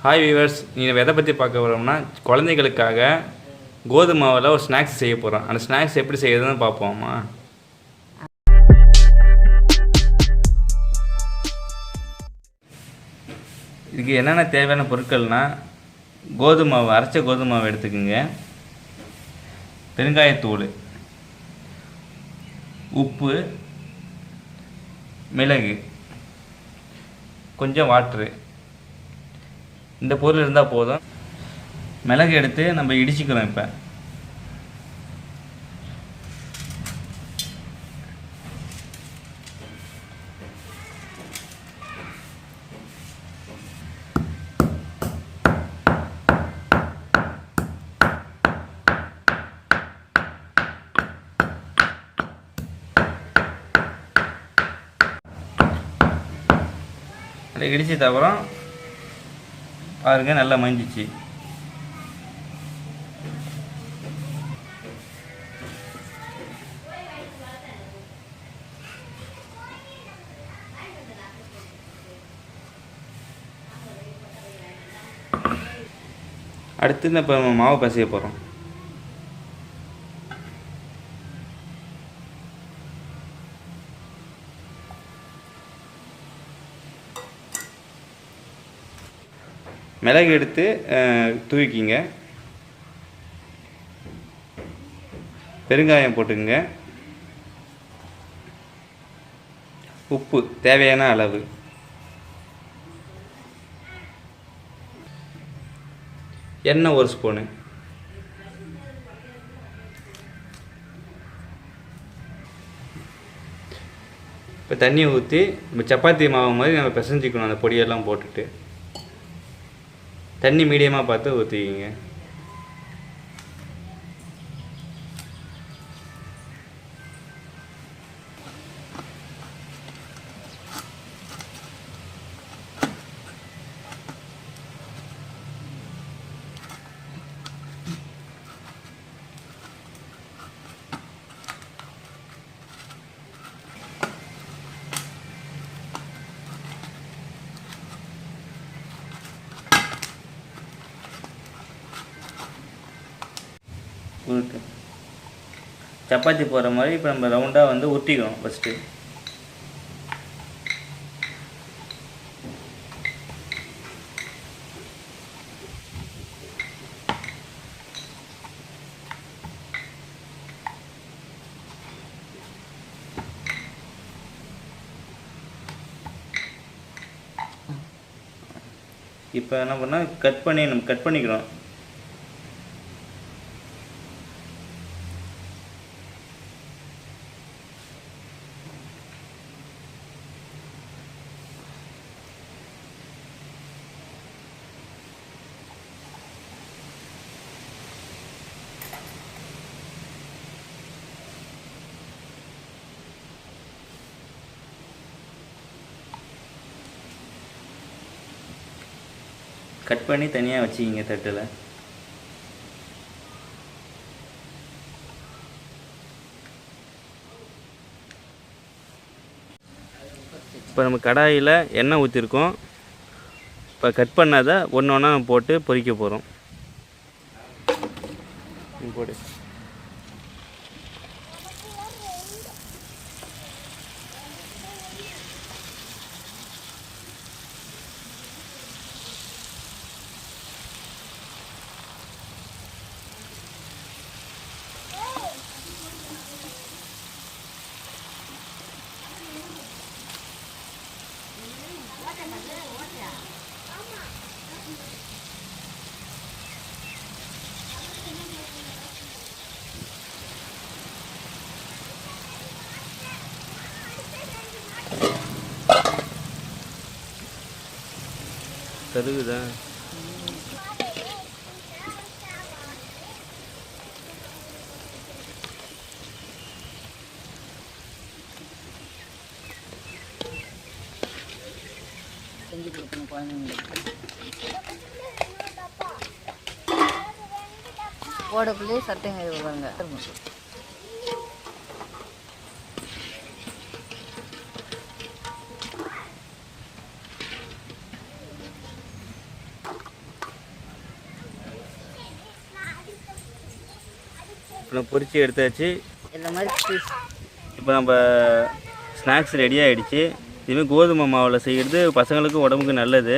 Hi viewers, நீங்கள் எதை பற்றி பார்க்க போகிறோம்னா குழந்தைகளுக்காக கோதுமை மாவில் ஒரு ஸ்நாக்ஸ் செய்ய போகிறோம். அந்த ஸ்நாக்ஸ் எப்படி செய்யறதுன்னு பார்ப்போமா. இதுக்கு என்னென்ன தேவையான பொருட்கள்னால் கோதுமை மாவு, அரைச்ச கோதுமை மாவு எடுத்துக்கோங்க, பெருங்காயத்தூள், உப்பு, மிளகு, கொஞ்சம் வாட்ரு. இந்த பொருள் இருந்தால் போதும். மிளகு எடுத்து நம்ம இடிச்சுக்கிறோம். இப்போ இடிச்சது அப்புறம் பாருங்க, நல்லா மஞ்சிச்சு. அடுத்து இப்போ மாவு பசைய போகிறோம். மிளகு எடுத்து தூவிக்கிங்க, பெருங்காயம் போட்டுக்குங்க, உப்பு தேவையான அளவு, எண்ணெய் 1 ஸ்பூனு, இப்போ தண்ணி ஊற்றி நம்ம சப்பாத்தி மாவு மாதிரி நம்ம பிசைஞ்சிக்கணும். அந்த பொடியெல்லாம் போட்டுட்டு தண்ணி மீடியமாக பார்த்து ஊற்றிக்கிங்க. சப்பாத்தி போடுற மாதிரி இப்போ நம்ம ரவுண்டாக வந்து உருட்டிக்கணும். ஃபஸ்ட்டு இப்போ என்ன பண்ணால் கட் பண்ணிக்கிறோம். கட் பண்ணி தனியாக வச்சுக்கிங்க தட்டில். இப்போ நம்ம கடாயில் எண்ணெய் ஊற்றிருக்கோம். இப்போ கட் பண்ணாத ஒன்று ஒன்றா போட்டு பொரிக்க போகிறோம். போடு. கருகுதா? செஞ்சு கொடுக்கணும் குழந்தைங்களுக்கு. போடக்குள்ளே சட்டைங்க வருவாங்க. இப்போ பொரிச்சு எடுத்தாச்சு. இந்த மாதிரி இப்போ நம்ம ஸ்நாக்ஸ் ரெடி ஆகிடுச்சு. இதுமாதிரி கோதுமை மாவில் செய்கிறது பசங்களுக்கு உடம்புக்கு நல்லது.